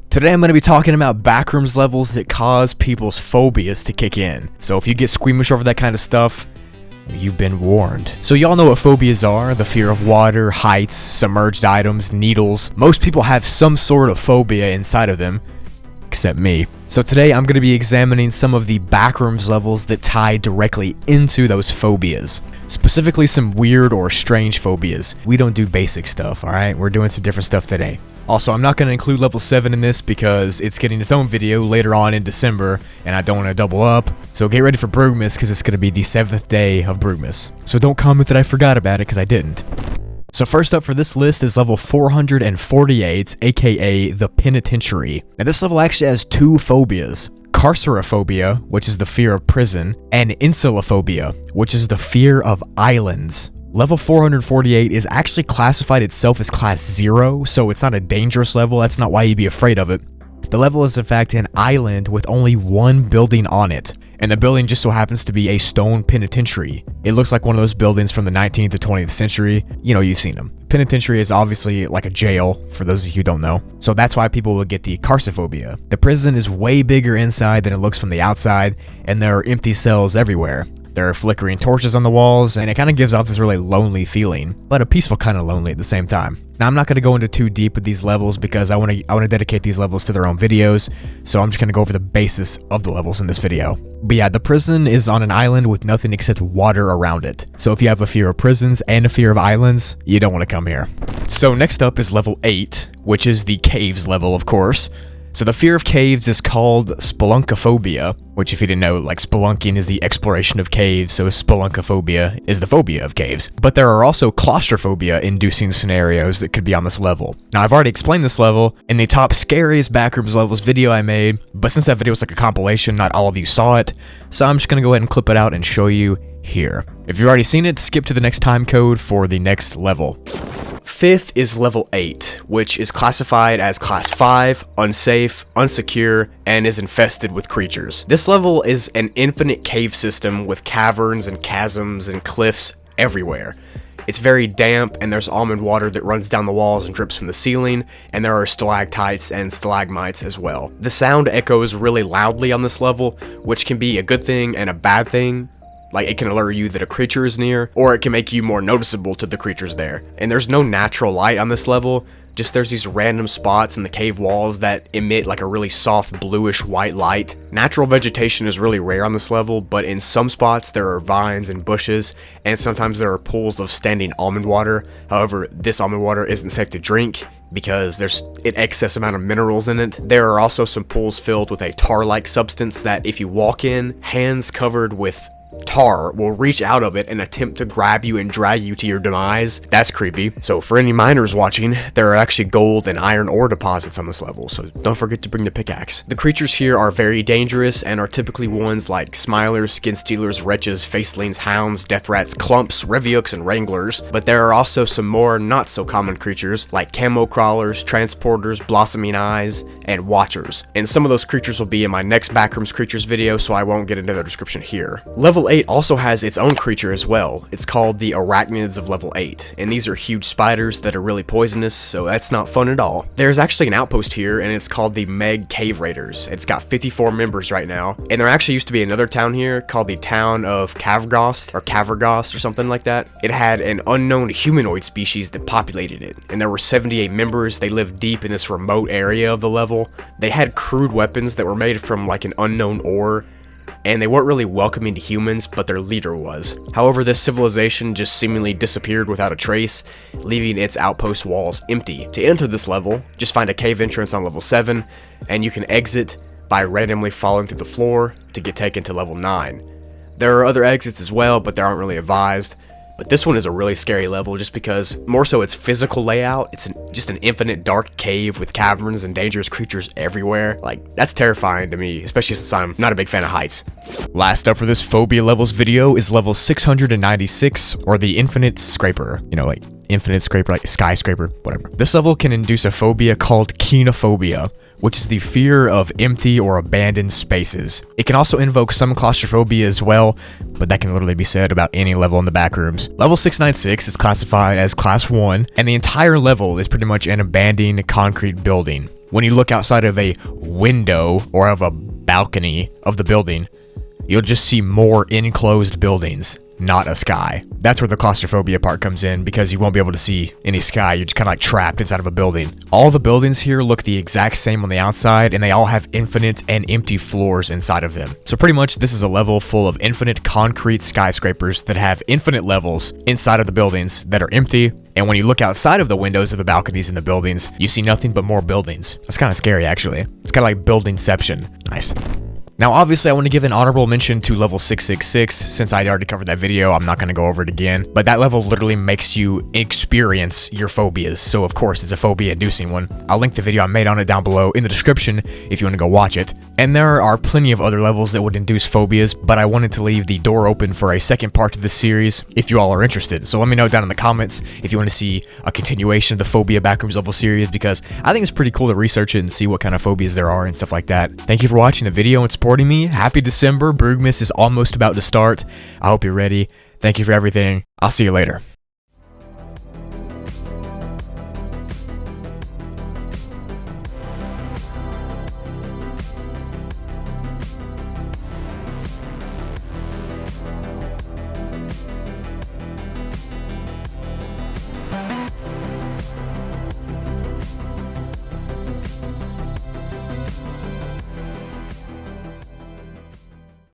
Today I'm going to be talking about backrooms levels that cause people's phobias to kick in. So if you get squeamish over that kind of stuff, you've been warned. So y'all know what phobias are: the fear of water, heights, submerged items, needles. Most people have some sort of phobia inside of them, except me. So today I'm going to be examining some of the backrooms levels that tie directly into those phobias. Specifically some weird or strange phobias. We don't do basic stuff, alright? We're doing some different stuff today. Also, I'm not going to include level 7 in this because it's getting its own video later on in December, and I don't want to double up. So get ready for Brugmas because it's going to be the 7th day of Brugmas. So don't comment that I forgot about it because I didn't. So first up for this list is level 448, aka the Penitentiary. Now this level actually has two phobias: claustrophobia, which is the fear of prison, and insulophobia, which is the fear of islands. Level 448 is actually classified itself as class 0, so it's not a dangerous level. That's not why you'd be afraid of it. The level is in fact an island with only one building on it, and the building just so happens to be a stone penitentiary. It looks like one of those buildings from the 19th to 20th century. You know, you've seen them. Penitentiary is obviously like a jail, for those of you who don't know. So that's why people would get the claustrophobia. The prison is way bigger inside than it looks from the outside, and there are empty cells everywhere. There are flickering torches on the walls, and it kind of gives off this really lonely feeling, but a peaceful kind of lonely at the same time. Now, I'm not going to go into too deep with these levels because I want to dedicate these levels to their own videos, so I'm just going to go over the basis of the levels in this video. But yeah, the prison is on an island with nothing except water around it. So if you have a fear of prisons and a fear of islands, you don't want to come here. So next up is level 8, which is the caves level, of course. So the fear of caves is called spelunkophobia, which if you didn't know, like spelunking is the exploration of caves, so spelunkophobia is the phobia of caves. But there are also claustrophobia inducing scenarios that could be on this level. Now I've already explained this level in the top scariest backrooms levels video I made, but since that video was like a compilation, not all of you saw it, so I'm just gonna go ahead and clip it out and show you here. If you've already seen it, skip to the next time code for the next level. Fifth is level 8, which is classified as class 5, unsafe, unsecure, and is infested with creatures. This level is an infinite cave system with caverns and chasms and cliffs everywhere. It's very damp, and there's almond water that runs down the walls and drips from the ceiling, and there are stalactites and stalagmites as well. The sound echoes really loudly on this level, which can be a good thing and a bad thing. Like, it can alert you that a creature is near, or it can make you more noticeable to the creatures there. And there's no natural light on this level, just there's these random spots in the cave walls that emit like a really soft bluish white light. Natural vegetation is really rare on this level, but in some spots there are vines and bushes, and sometimes there are pools of standing almond water. However, this almond water isn't safe to drink because there's an excess amount of minerals in it. There are also some pools filled with a tar-like substance that if you walk in, hands covered with tar will reach out of it and attempt to grab you and drag you to your demise. That's creepy. So for any miners watching, there are actually gold and iron ore deposits on this level, so don't forget to bring the pickaxe. The creatures here are very dangerous and are typically ones like smilers, skin stealers, wretches, facelings, hounds, death rats, clumps, reviooks, and wranglers. But there are also some more not so common creatures like camo crawlers, transporters, blossoming eyes, and watchers. And some of those creatures will be in my next backrooms creatures video, so I won't get into their description here. Level 8 also has its own creature as well. It's called the arachnids of level 8, and these are huge spiders that are really poisonous, so that's not fun at all. There's actually an outpost here, and it's called the Meg Cave Raiders. It's got 54 members right now, and there actually used to be another town here called the town of Cavergost or something like that. It had an unknown humanoid species that populated it, and there were 78 members. They lived deep in this remote area of the level. They had crude weapons that were made from like an unknown ore, and they weren't really welcoming to humans, but their leader was. However, this civilization just seemingly disappeared without a trace, leaving its outpost walls empty. To enter this level, just find a cave entrance on level 7, and you can exit by randomly falling through the floor to get taken to level 9. There are other exits as well, but they aren't really advised. But this one is a really scary level just because, more so its physical layout, it's just an infinite dark cave with caverns and dangerous creatures everywhere. Like, that's terrifying to me, especially since I'm not a big fan of heights. Last up for this phobia levels video is level 696, or the Infinite Scraper. You know, like Infinite Scraper, like Skyscraper, whatever. This level can induce a phobia called kenophobia, which is the fear of empty or abandoned spaces. It can also invoke some claustrophobia as well, but that can literally be said about any level in the backrooms. Level 696 is classified as class 1, and the entire level is pretty much an abandoned concrete building. when you look outside of a window or of a balcony of the building, you'll just see more enclosed buildings, not a sky. That's where the claustrophobia part comes in, because you won't be able to see any sky. You're just kind of like trapped inside of a building. All the buildings here look the exact same on the outside, and they all have infinite and empty floors inside of them. So pretty much this is a level full of infinite concrete skyscrapers that have infinite levels inside of the buildings that are empty. And when you look outside of the windows of the balconies in the buildings, you see nothing but more buildings. That's kind of scary, actually. It's kind of like buildingception. Nice. Now, obviously, I want to give an honorable mention to level 666. Since I already covered that video, I'm not going to go over it again. But that level literally makes you experience your phobias. So, of course, it's a phobia-inducing one. I'll link the video I made on it down below in the description if you want to go watch it. And there are plenty of other levels that would induce phobias, but I wanted to leave the door open for a second part of this series if you all are interested. So let me know down in the comments if you want to see a continuation of the Phobia Backrooms level series, because I think it's pretty cool to research it and see what kind of phobias there are and stuff like that. Thank you for watching the video and supporting me. Happy December. Brugmas is almost about to start. I hope you're ready. Thank you for everything. I'll see you later.